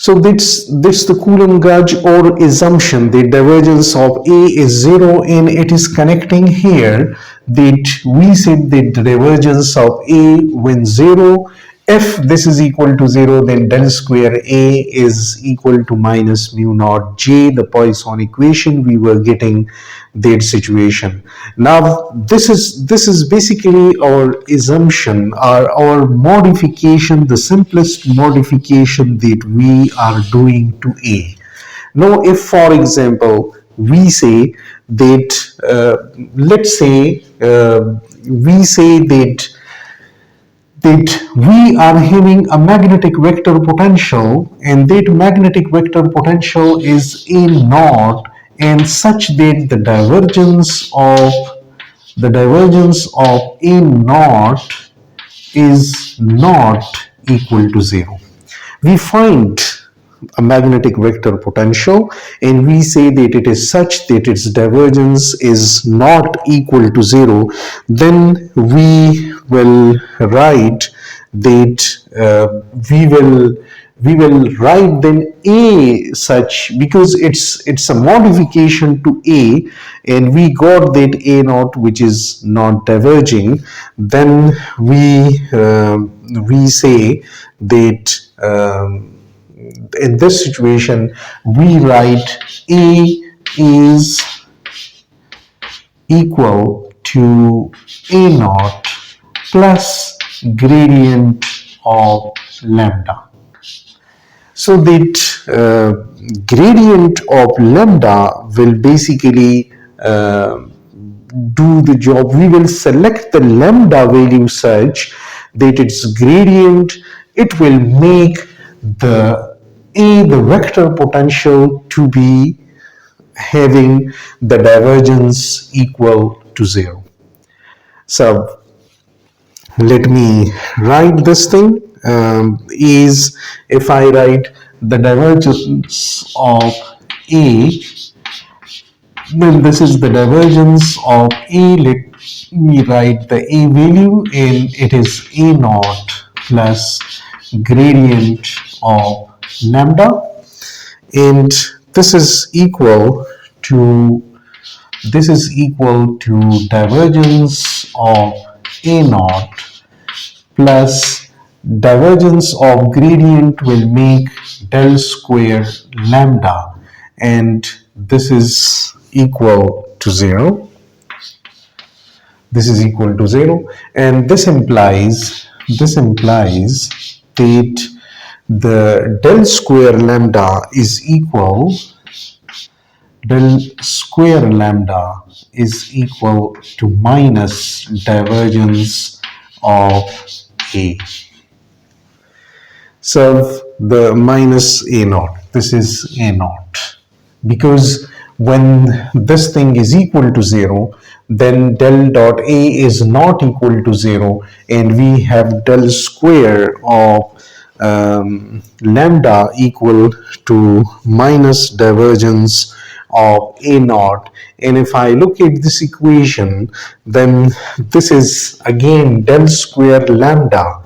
So this the Coulomb gauge or assumption. The divergence of A is 0 and it is connecting here that we said that the divergence of A when 0, if this is equal to 0, then del square A is equal to minus mu naught J, the Poisson equation. We were getting that situation. Now this is basically our assumption, our modification, the simplest modification that we are doing to A. Now if for example we say that let's say we say that we are having a magnetic vector potential, and that magnetic vector potential is A naught, and such that the divergence of A naught is not equal to 0. We find a magnetic vector potential and we say that it is such that its divergence is not equal to 0, then we will write that we will write then A such, because it's a modification to A and we got that A naught which is not diverging. Then we say that in this situation we write A is equal to A naught plus gradient of lambda. So that gradient of lambda will basically do the job. We will select the lambda value such that its gradient, it will make the vector potential to be having the divergence equal to 0. So let me write this thing. Is if I write the divergence of A, then this is the divergence of A. Let me write the A value, and it is A naught plus gradient of lambda, and this is equal to divergence of A naught plus divergence of gradient will make del square lambda, and this is equal to 0. This is equal to 0, and this implies that the del square lambda is equal to minus divergence of A. So the minus A naught, this is A naught, because when this thing is equal to 0, then del dot A is not equal to 0, and we have del square of lambda equal to minus divergence of A naught. And if I look at this equation, then this is again del square lambda.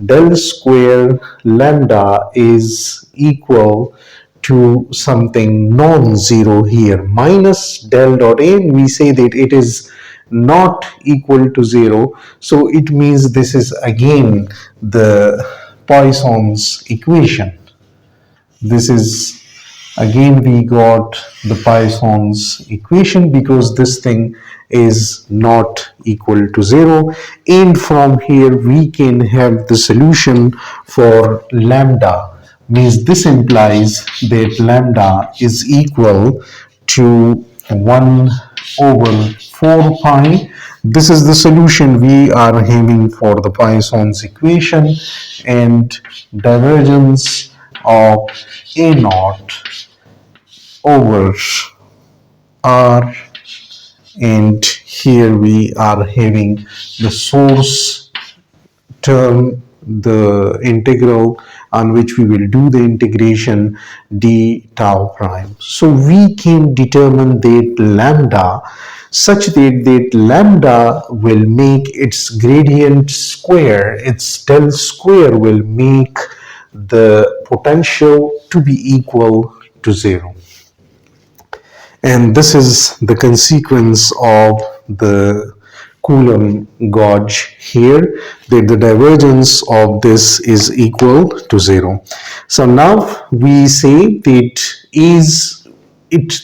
Del square lambda is equal to something non-zero here, minus del dot A, and we say that it is not equal to 0. So it means this is again the Poisson's equation. This is again we got the Poisson's equation because this thing is not equal to 0, and from here we can have the solution for lambda. Means this implies that lambda is equal to 1 over 4 pi. This is the solution we are having for the Poisson's equation, and divergence of A naught over R, and here we are having the source term, the integral on which we will do the integration d tau prime. So we can determine that lambda such that lambda will make its gradient square, its del square will make the potential to be equal to zero. And this is the consequence of the Coulomb gauge here, that the divergence of this is equal to zero. So now we say that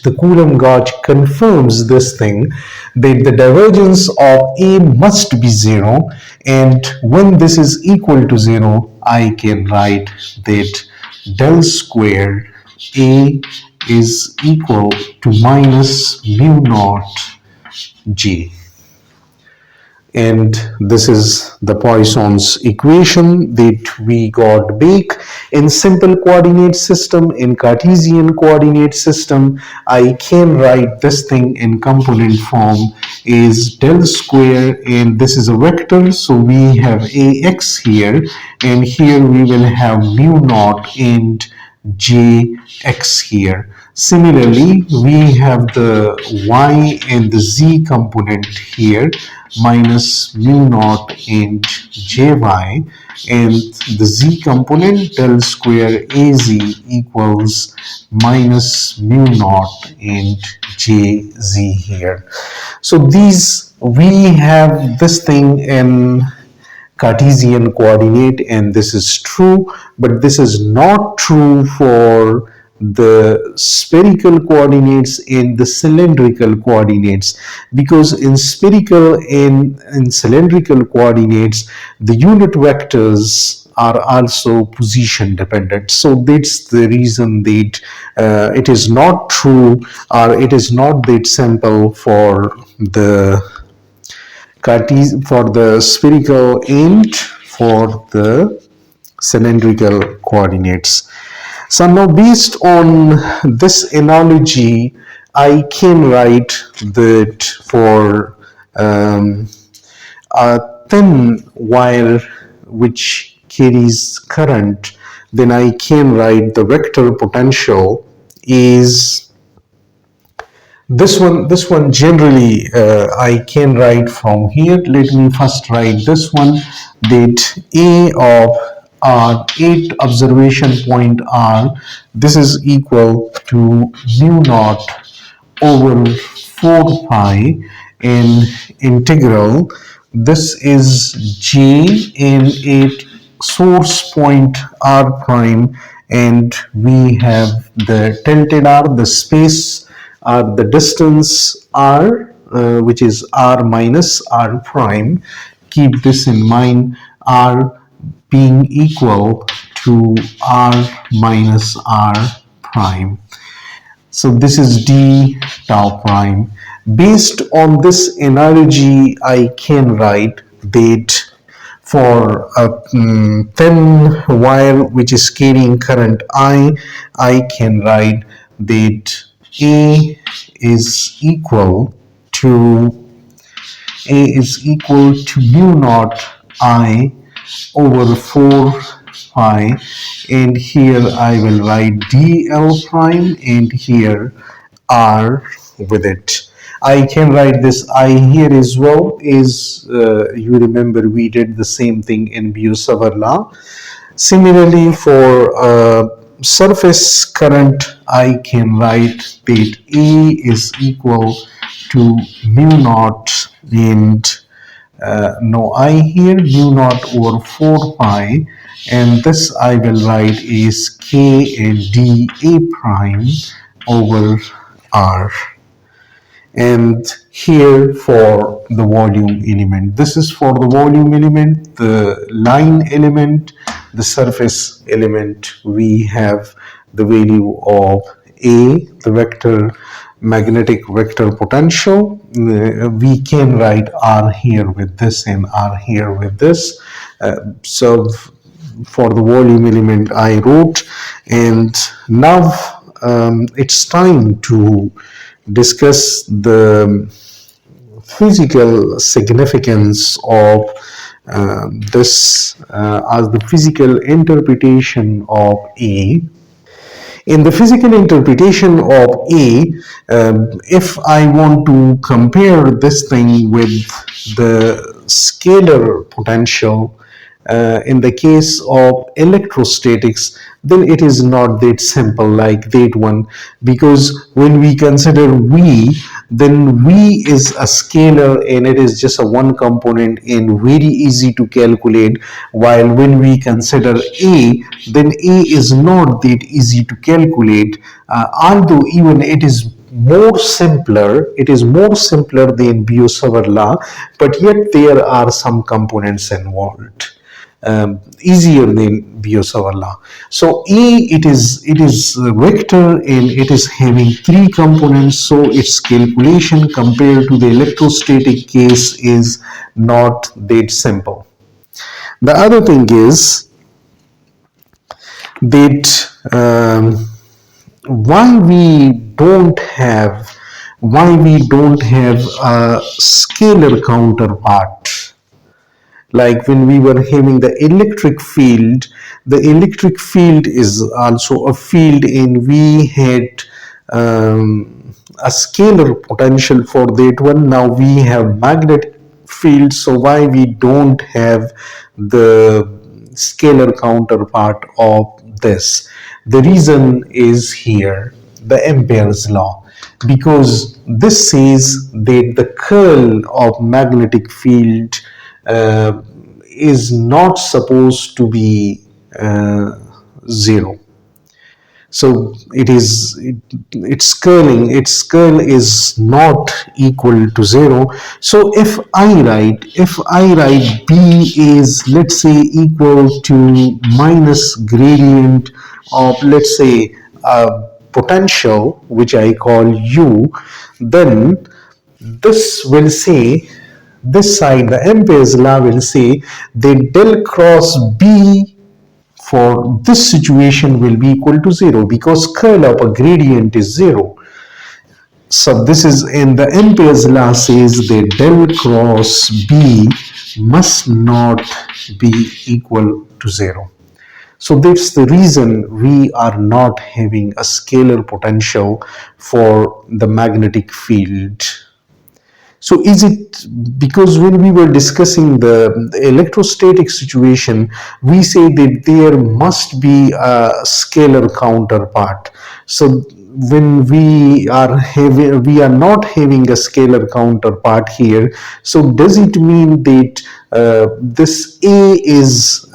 the Coulomb gauge confirms this thing, that the divergence of A must be zero, and when this is equal to zero, I can write that del square A is equal to minus mu naught G. And this is the Poisson's equation that we got back in simple coordinate system. In Cartesian coordinate system, I can write this thing in component form is del square, and this is a vector, so we have ax here, and here we will have mu naught and jx here. Similarly, we have the y and the z component here, minus mu naught and jy, and the z component del square az equals minus mu naught and jz here. So we have this thing in Cartesian coordinate, and this is true, but this is not true for the spherical coordinates and the cylindrical coordinates, because in spherical and in cylindrical coordinates the unit vectors are also position dependent. So that's the reason that it is not true, or it is not that simple for the spherical and for the cylindrical coordinates. So now, based on this analogy, I can write that for a thin wire which carries current, then I can write the vector potential is this one generally I can write from here. Let me first write this one, that A of R, 8 observation point R, this is equal to mu naught over 4 pi in integral. This is J in a source point R prime, and we have the tilted R, the space, the distance R, which is R minus R prime. Keep this in mind, R being equal to R minus R prime. So this is d tau prime. Based on this analogy, I can write that for a thin wire which is carrying current I can write that A is equal to mu naught I over 4 pi, and here I will write dl prime, and here R with it. I can write this I here as well, as you remember we did the same thing in Biot-Savart law. Similarly, for surface current, I can write that A is equal to mu naught and no I here, mu naught over 4 pi, and this I will write is K and d A prime over R. And here for the volume element, this is for the volume element, the line element, the surface element. We have the value of A, the vector, magnetic vector potential. We can write R here with this and R here with this. So for the volume element I wrote, and now it's time to discuss the physical significance of this as the physical interpretation of A. In the physical interpretation of A, if I want to compare this thing with the scalar potential, in the case of electrostatics, then it is not that simple like that one, because when we consider V, then V is a scalar and it is just a one component and very easy to calculate, while when we consider A, then A is not that easy to calculate, although even it is more simpler than Biot-Savart law, but yet there are some components involved, easier than Biot-Savart law. So E, it is a vector and it is having three components, so its calculation compared to the electrostatic case is not that simple. The other thing is that why we don't have a scalar counterpart. Like when we were having the electric field is also a field, and we had a scalar potential for that one. Now we have magnetic field, so why we don't have the scalar counterpart of this? The reason is here, the Ampere's law, because this says that the curl of magnetic field uh, is not supposed to be zero. So its curl is not equal to zero. So if I write B is, let's say, equal to minus gradient of, let's say, a potential which I call U, then this will say, this side, the Ampere's law will say that del cross B for this situation will be equal to 0, because curl of a gradient is 0. So this is, in the Ampere's law says that del cross B must not be equal to 0. So that's the reason we are not having a scalar potential for the magnetic field. So is it because when we were discussing the electrostatic situation, we say that there must be a scalar counterpart. So when we are not having a scalar counterpart here, so does it mean that this A is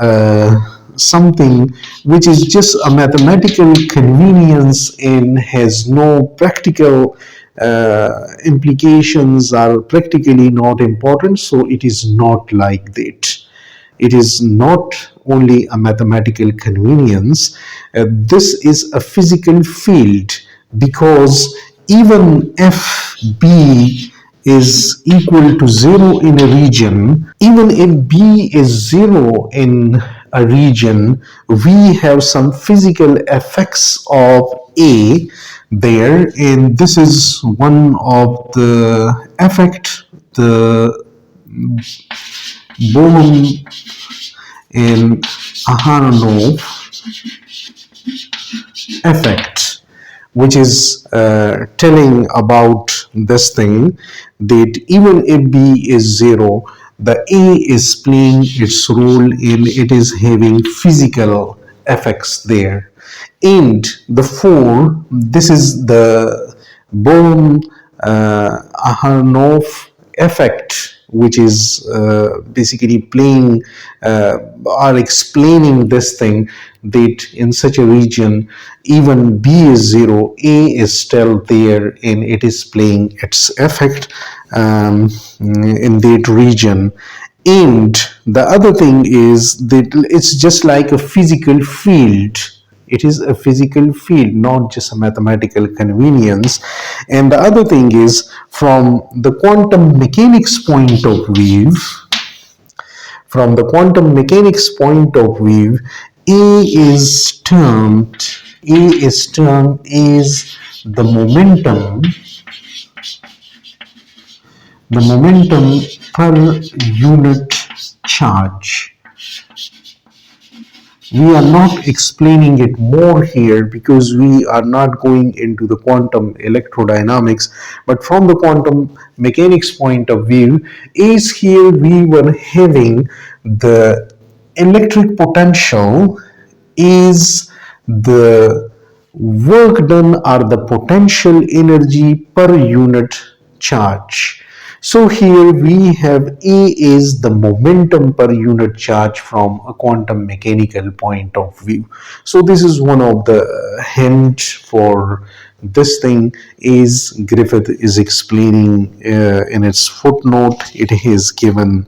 something which is just a mathematical convenience and has no practical implications, are practically not important? So it is not like that. It is not only a mathematical convenience. This is a physical field, because even if B is equal to 0 in a region, even if B is 0 in a region, we have some physical effects of A there, and this is one of the effect, the Coulomb and Aharonov effect, which is telling about this thing, that even if B is 0, the A is playing its role and it is having physical effects there. And the 4, this is the Coulomb Aharonov effect, which is basically playing or explaining this thing, that in such a region, even B is 0, A is still there and it is playing its effect in that region. And the other thing is that it's just like a physical field. It is a physical field, not just a mathematical convenience. And the other thing is, from the quantum mechanics point of view, A is termed as the momentum per unit charge. We are not explaining it more here because we are not going into the quantum electrodynamics, but from the quantum mechanics point of view, is here we were having the electric potential is the work done or the potential energy per unit charge. So here we have A is the momentum per unit charge from a quantum mechanical point of view. So this is one of the hint for this thing is Griffith is explaining in its footnote. It is given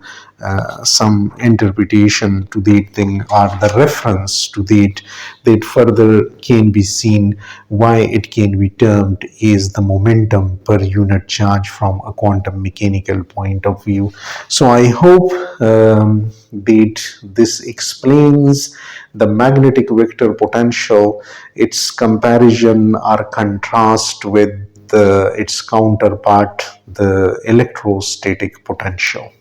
some interpretation to that thing or the reference to that further can be seen why it can be termed is the momentum per unit charge from a quantum mechanical point of view. So I hope that this explains the magnetic vector potential, its comparison or contrast with its counterpart, the electrostatic potential.